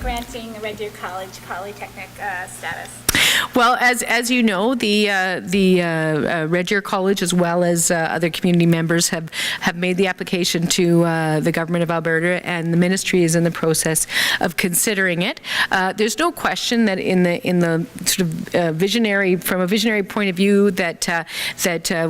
granting Red Deer College Polytechnic status? Well, as you know, the Red Deer College, as well as other community members, have made the application to the Government of Alberta, and the Ministry is in the process of considering it. There's no question that in the sort of from a visionary point of view, that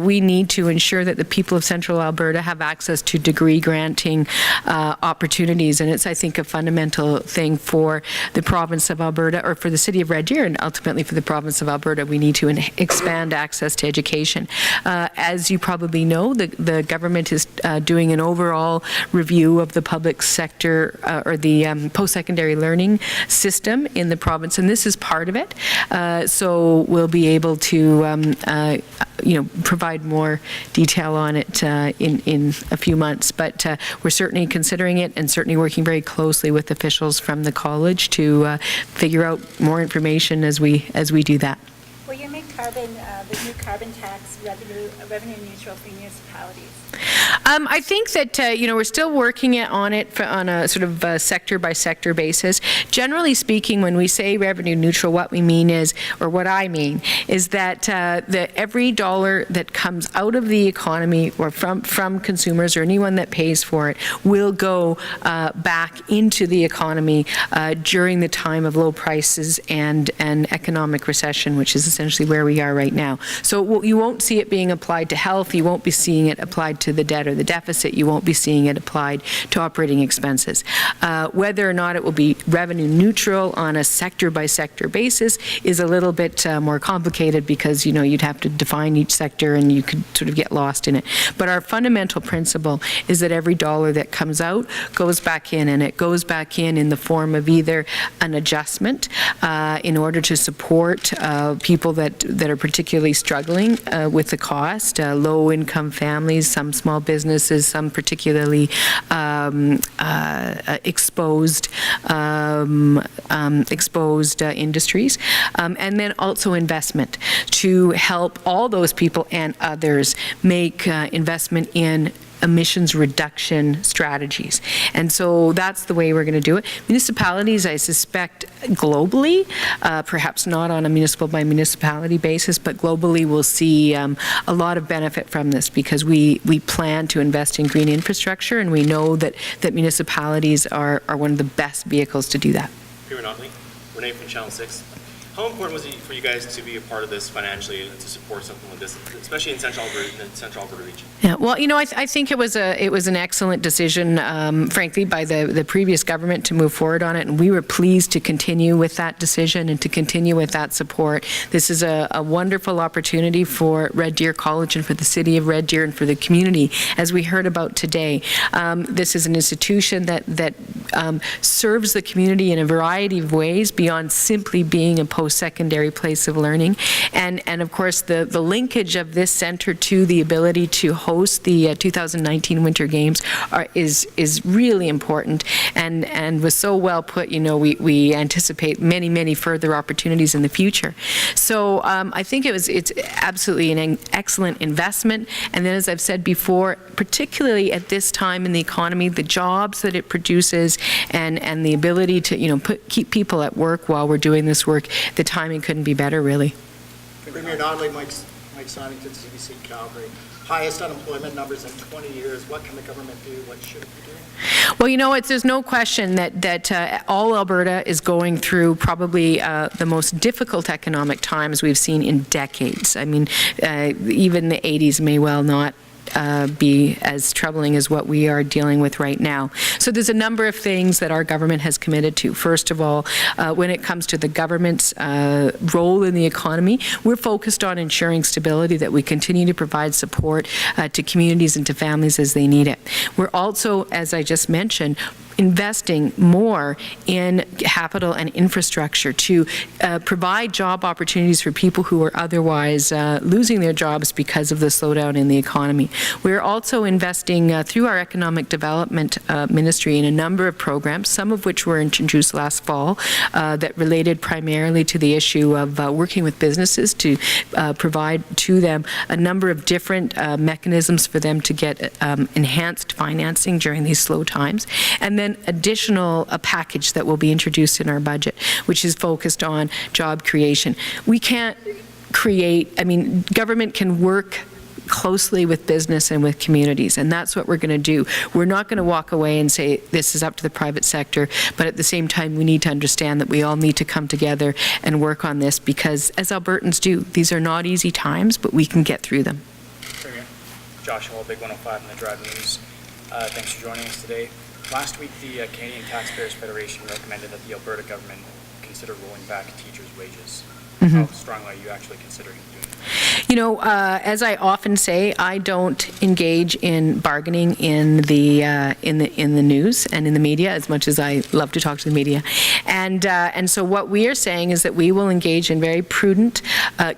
we need to ensure that the people of Central Alberta have access to degree granting opportunities, and it's, I think, a fundamental thing for the province of Alberta, or for the city of Red Deer, and ultimately for the province of Alberta. We need to expand access to education. As you probably know, the government is doing an overall review of the public sector or the post-secondary learning system in the province, and this is part of it. So we'll be able to provide more detail on it in a few months, but we're certainly considering it and certainly working very closely with officials from the college to figure out more information as we do that. Will you make the new carbon tax revenue neutral for municipalities? I think that we're still working on it on a sort of sector by sector basis. Generally speaking, when we say revenue neutral, what we mean is, or what I mean, is that every dollar that comes out of the economy or from consumers or anyone that pays for it will go back into the economy during the time of low prices and economic recession, which is essentially where we are right now. So you won't see it being applied to health. You won't be seeing it applied to the debt or the deficit. You won't be seeing it applied to operating expenses. Whether or not it will be revenue neutral on a sector by sector basis is a little bit more complicated, because you'd have to define each sector and you could sort of get lost in it. But our fundamental principle is that every dollar that comes out goes back in, and it goes back in the form of either an adjustment in order to support people that are particularly struggling with the cost, low-income families, some small businesses, some particularly exposed industries, and then also investment to help all those people and others make investment in emissions reduction strategies. And so that's the way we're going to do it. Municipalities, I suspect, globally, perhaps not on a municipal by municipality basis, but globally we'll see a lot of benefit from this, because we plan to invest in green infrastructure, and we know that municipalities are one of the best vehicles to do that. Peter Notley, Renee from Channel 6. How important was it for you guys to be a part of this financially and to support something like this, especially in Central Alberta region? Yeah, well, I think it was an excellent decision, frankly, by the previous government to move forward on it, and we were pleased to continue with that decision and to continue with that support. This is a wonderful opportunity for Red Deer College and for the city of Red Deer and for the community, as we heard about today. This is an institution that serves the community in a variety of ways beyond simply being a post-secondary place of learning, and of course the linkage of this centre to the ability to host the 2019 Winter Games is really important, and was so well put. We anticipate many further opportunities in the future. So I think it's absolutely an excellent investment, and then, as I've said before, particularly at this time in the economy, the jobs that it produces and the ability to keep people at work while we're doing this work, the timing couldn't be better, really. Premier Notley, Mike Sonington, CBC Calgary. Highest unemployment numbers in 20 years. What can the government do? What should it be doing? Well, there's no question that all Alberta is going through probably the most difficult economic times we've seen in decades. I mean, even the 80s may well not be as troubling as what we are dealing with right now. So there's a number of things that our government has committed to. First of all, when it comes to the government's role in the economy, we're focused on ensuring stability, that we continue to provide support to communities and to families as they need it. We're also, as I just mentioned, investing more in capital and infrastructure to provide job opportunities for people who are otherwise losing their jobs because of the slowdown in the economy. We're also investing through our economic development ministry in a number of programs, some of which were introduced last fall, that related primarily to the issue of working with businesses to provide to them a number of different mechanisms for them to get enhanced financing during these slow times. And then then additional a package that will be introduced in our budget, which is focused on job creation. We can't create, I mean, government can work closely with business and with communities, and that's what we're going to do. We're not going to walk away and say this is up to the private sector, but at the same time we need to understand that we all need to come together and work on this, because as Albertans do, these are not easy times, but we can get through them. Premier. Josh Hall, Big 105 in the Drive News. Thanks for joining us today. Last week, the Canadian Taxpayers Federation recommended that the Alberta government consider rolling back teachers' wages. How strongly are you actually considering doing that? You know, as I often say, I don't engage in bargaining in the news and in the media as much as I love to talk to the media, and so what we are saying is that we will engage in very prudent,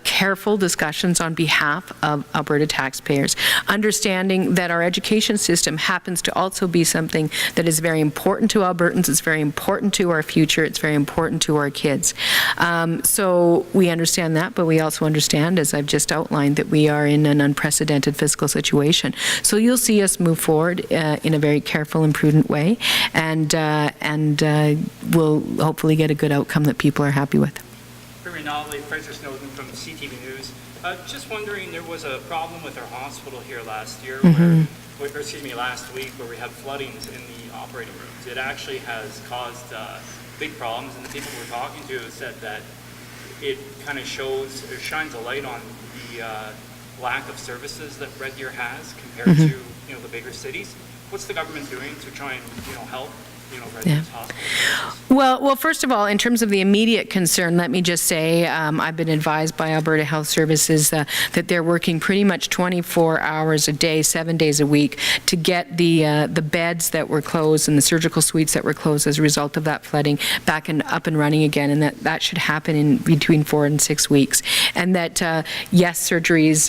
careful discussions on behalf of Alberta taxpayers, understanding that our education system happens to also be something that is very important to Albertans. It's very important to our future. It's very important to our kids. So we understand that, but we also understand, as I've just outlined, that we are in an unprecedented fiscal situation. So you'll see us move forward in a very careful and prudent way, and we'll hopefully get a good outcome that people are happy with. Premier Notley, Fraser Snowden from CTV News. Just wondering, there was a problem with our hospital here last year, last week, where we had floodings in the operating rooms. It actually has caused big problems, and the people we're talking to have said that it kind of shines a light on the lack of services that Red Deer has compared to, the bigger cities. What's the government doing to try and, help, Red Deer's hospital services? Well, first of all, in terms of the immediate concern, let me just say I've been advised by Alberta Health Services that they're working pretty much 24 hours a day, 7 days a week, to get the beds that were closed and the surgical suites that were closed as a result of that flooding back and up and running again, and that should happen in between 4 and 6 weeks. And that, yes, surgeries,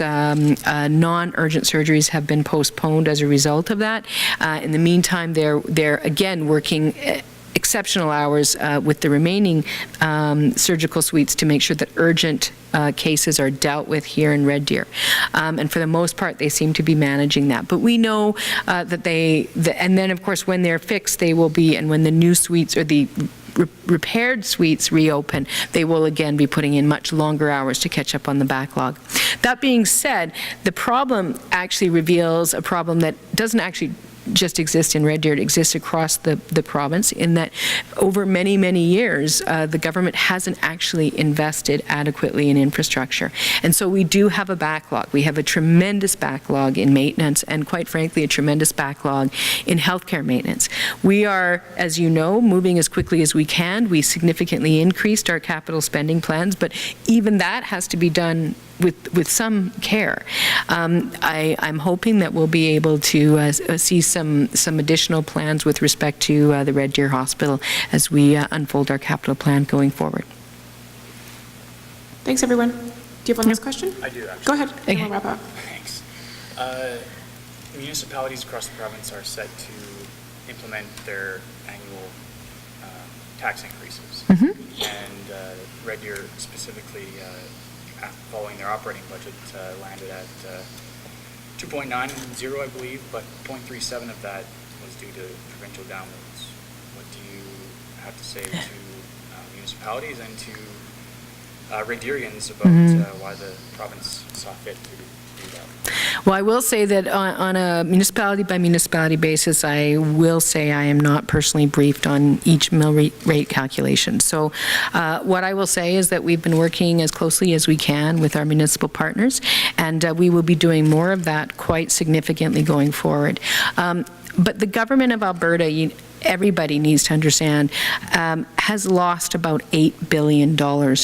non-urgent surgeries have been postponed as a result of that. In the meantime, they're again working exceptional hours with the remaining surgical suites to make sure that urgent cases are dealt with here in Red Deer. And for the most part, they seem to be managing that. But we know that and then of course when they're fixed, they will be, and when the new suites or the repaired suites reopen, they will again be putting in much longer hours to catch up on the backlog. That being said, the problem actually reveals a problem that doesn't actually just exist in Red Deer. It exists across the province, in that over many, many years, the government hasn't actually invested adequately in infrastructure. And so we do have a backlog. We have a tremendous backlog in maintenance, and quite frankly, a tremendous backlog in healthcare maintenance. We are, as you know, moving as quickly as we can. We significantly increased our capital spending plans, but even that has to be done with some care. I'm hoping that we'll be able to see some additional plans with respect to the Red Deer Hospital as we unfold our capital plan going forward. Thanks, everyone. Do you have one last question? I do, actually. Go ahead. Okay. And we'll wrap up. Thanks. Municipalities across the province are set to implement their annual tax increases. And Red Deer specifically, following their operating budget, landed at 2.90, I believe, but 0.37 of that was due to provincial downloads. What do you have to say to municipalities and to Red Deerians about why the province saw fit to do that? Well, I will say that on a municipality by municipality basis, I will say I am not personally briefed on each mill rate calculation. So what I will say is that we've been working as closely as we can with our municipal partners, and we will be doing more of that quite significantly going forward. But the government of Alberta, everybody needs to understand, has lost about $8 billion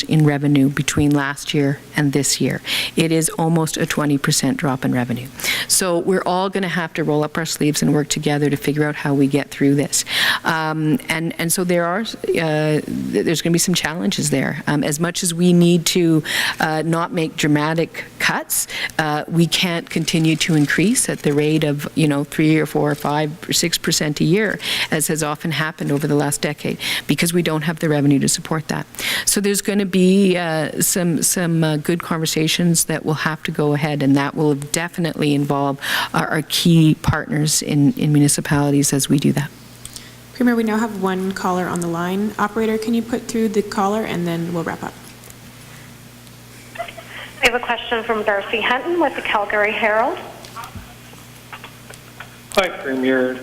in revenue between last year and this year. It is almost a 20% drop in revenue. So we're all going to have to roll up our sleeves and work together to figure out how we get through this. And so there's going to be some challenges there. As much as we need to not make dramatic cuts, we can't continue to increase at the rate of 3 or 4 or 5 or 6% a year, as has often happened over the last decade, because we don't have the revenue to support that. So there's going to be some good conversations that will have to go ahead, and that will definitely involve our key partners in municipalities as we do that. Premier, we now have one caller on the line. Operator, can you put through the caller and then we'll wrap up? We have a question from Darcy Hunton with the Calgary Herald. Hi, Premier.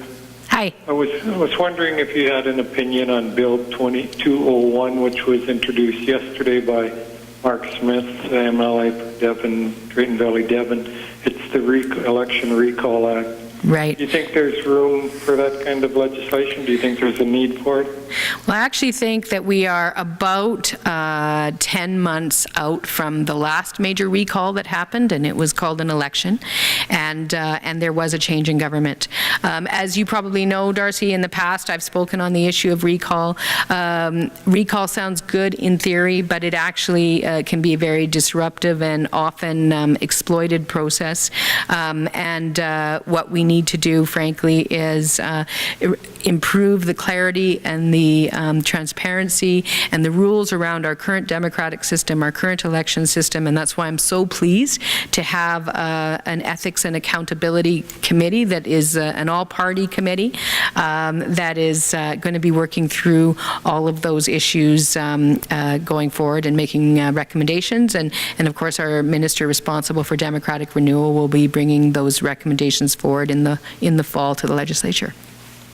Hi. I was wondering if you had an opinion on Bill 2201, which was introduced yesterday by Mark Smith, MLA for Devon, Drayton Valley, Devon. It's the Election Recall Act. Right. Do you think there's room for that kind of legislation? Do you think there's a need for it? Well, I actually think that we are about 10 months out from the last major recall that happened, and it was called an election, and there was a change in government. As you probably know, Darcy, in the past I've spoken on the issue of recall. Recall sounds good in theory, but it actually can be a very disruptive and often exploited process. What we need to do, frankly, is improve the clarity and the transparency and the rules around our current democratic system, our current election system, and that's why I'm so pleased to have an ethics and accountability committee that is an all-party committee that is going to be working through all of those issues going forward and making recommendations, and of course our minister responsible for democratic renewal will be bringing those recommendations forward in the fall to the legislature.